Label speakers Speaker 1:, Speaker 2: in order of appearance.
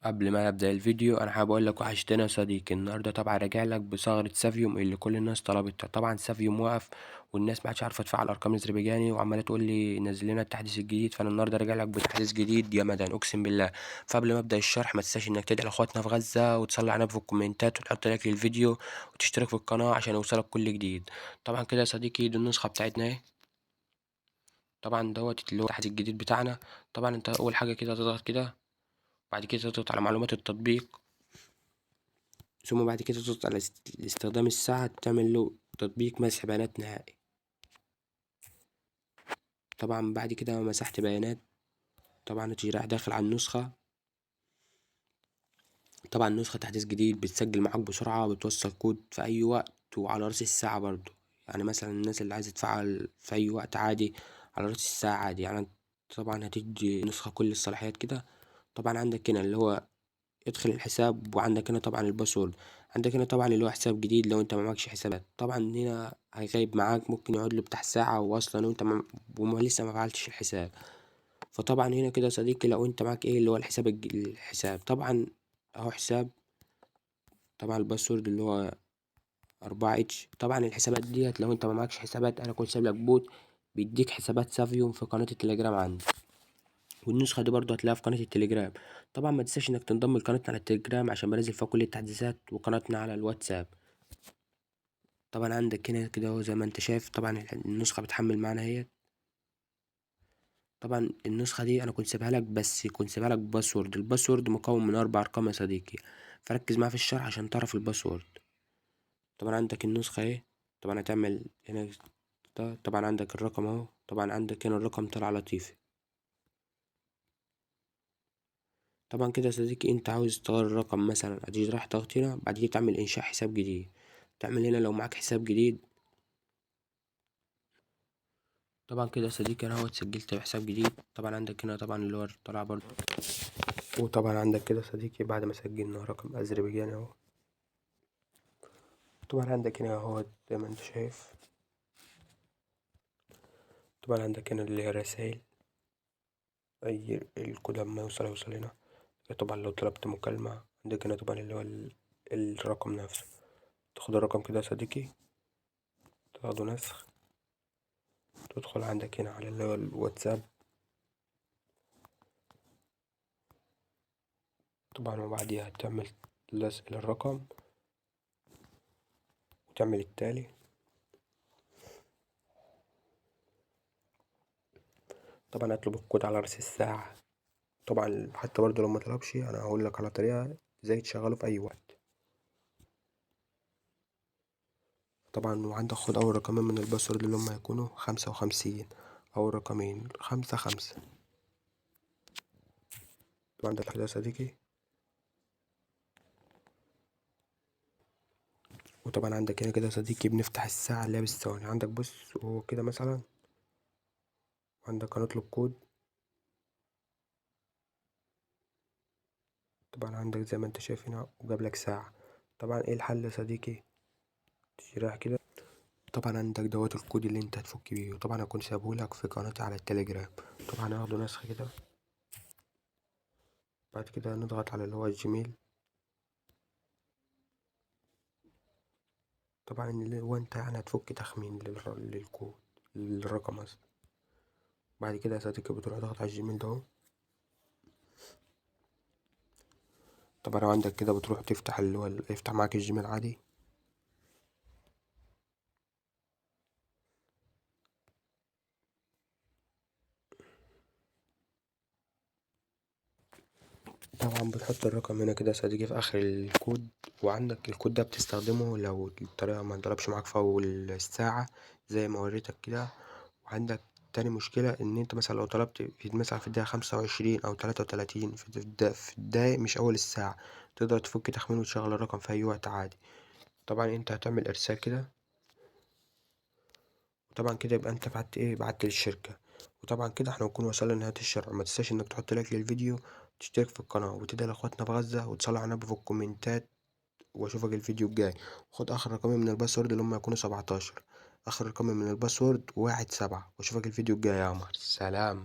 Speaker 1: قبل ما ابدا الفيديو انا حابب اقول لك وحشتنا يا صديقي. النهارده طبعا راجع لك بثغره سافيوم اللي كل الناس طلبتها. طبعا سافيوم وقف والناس ما عادش عارفه تفعل ارقام الزربجاني وعماله تقول لي نزل لنا التحديث الجديد، فانا النهارده راجع لك بتحديث جديد جمدان اقسم بالله. فقبل ما ابدا الشرح ما تنساش انك تدعي لاخواتنا في غزه وتصلي علينا في الكومنتات وتحط لايك للفيديو وتشترك في القناه عشان يوصلك كل جديد. طبعا كده يا صديقي دي النسخه بتاعتنا اهي. طبعا دوت اللي هو التحديث الجديد بتاعنا. طبعا انت اول حاجه كده تضغط كده، بعد كده تضغط على معلومات التطبيق، ثم بعد كده تضغط على استخدام الساعة تعمل له تطبيق مسح بيانات نهائي. طبعا بعد كده مسحت بيانات. طبعا تيجي رايح داخل على النسخة. طبعا نسخة تحديث جديد بتسجل معاك بسرعة، بتوصل كود في أي وقت وعلى رأس الساعة برضو. يعني مثلا الناس اللي عايزة تفعل في أي وقت عادي على رأس الساعة عادي يعني. طبعا هتدي نسخة كل الصلاحيات كده. طبعا عندك هنا اللي هو ادخل الحساب، وعندك هنا طبعا الباسورد. عندك هنا طبعا اللي هو حساب جديد لو انت ما معكش حسابات. طبعا هنا هيغيب معاك، ممكن يقعد له بتاع ساعة واصلا وانت لسه ما فعلتش الحساب. فطبعا هنا كده يا صديقي لو انت معاك ايه اللي هو الحساب الحساب طبعا اهو حساب. طبعا الباسورد اللي هو 4 اتش. طبعا الحسابات ديت لو انت ما معكش حسابات انا كنت سايب لك بوت بيديك حسابات سافيوم في قناة التليجرام عندي، والنسخة دي برضو هتلاقيها في قناة التليجرام. طبعا ما تنساش انك تنضم لقناتنا على التليجرام عشان بنزل فيها كل التحديثات، وقناتنا على الواتساب. طبعا عندك هنا كده اهو زي ما انت شايف. طبعا النسخة بتحمل معانا اهي. طبعا النسخة دي انا كنت سيبها لك، بس كنت سيبها لك باسورد. الباسورد مكون من 4 ارقام يا صديقي، فركز معايا في الشرح عشان تعرف الباسورد. طبعا عندك النسخة اهي. طبعا هتعمل هنا ده. طبعا عندك الرقم اهو. طبعا عندك هنا الرقم طلع لطيفي. طبعا كده يا صديقي انت عاوز تغير الرقم مثلا هتيجي رايح تضغط هنا، بعد كده تعمل انشاء حساب جديد. تعمل هنا لو معاك حساب جديد. طبعا كده يا صديقي انا اهو اتسجلت بحساب جديد. طبعا عندك هنا طبعا اللي هو طلع برضه. وطبعا عندك كده يا صديقي بعد ما سجلنا رقم أذربيجاني اهو. طبعا عندك هنا اهو زي ما انت شايف. طبعا عندك هنا اللي هي الرسايل، اي الكود لما يوصل هنا. طبعا لو طلبت مكالمة عندك هنا طبعا اللي هو الرقم نفسه. تاخد الرقم كده يا صديقي، تاخده نسخ، تدخل عندك هنا على اللي هو الواتساب. طبعا وبعديها تعمل لزق للرقم وتعمل التالي. طبعا هطلب الكود على رأس الساعة. طبعا حتى برضه لو مطلبش انا هقولك على طريقة ازاي تشغله في اي وقت. طبعا وعندك خد اول رقمين من الباسورد اللي هما هيكونوا 55. اول رقمين 5 5. طبعا ده كده يا صديقي. وطبعا عندك هنا كده يا صديقي بنفتح الساعة اللي هي بالثواني. عندك بص وهو كده مثلا، عندك هنطلب كود. طبعا عندك زي ما انت شايف هنا وجاب لك ساعة. طبعا ايه الحل يا صديقي؟ تيجي رايح كده. طبعا عندك دوت الكود اللي انت هتفك بيه، وطبعا هكون سايبهولك في قناتي على التليجرام. طبعا هاخده نسخة كده. بعد كده نضغط على اللي هو الجيميل. طبعا اللي هو انت يعني هتفك تخمين للكود، للرقم قصدي. بعد كده يا صديقي بتروح ضغط على الجيميل ده اهو. طبعا لو عندك كده بتروح تفتح اللي هو يفتح معاك الجيميل عادي. طبعا بتحط الرقم هنا كده يا صديقي في اخر الكود. وعندك الكود ده بتستخدمه لو الطريقة ما ضربش معاك في اول الساعة زي ما وريتك كده. وعندك تاني مشكلة ان انت مثلا لو طلبت في مثلا في الدقيقة 25 او 33 في الدقايق مش اول الساعة، تقدر تفك تخمين وتشغل الرقم في اي وقت عادي. طبعا انت هتعمل ارسال كده. وطبعا كده يبقى انت بعت ايه، بعت للشركة. وطبعا كده احنا نكون وصلنا لنهاية الشرح. ما تنساش انك تحط لايك للفيديو، تشترك في القناة، وتدعي لاخواتنا في غزة، وتصلي على النبي في الكومنتات. واشوفك الفيديو الجاي. خد اخر رقمين من الباسورد اللي هم يكونوا 17. اخر رقمين من الباسورد 1 7. واشوفك الفيديو الجاي يا قمر. سلام.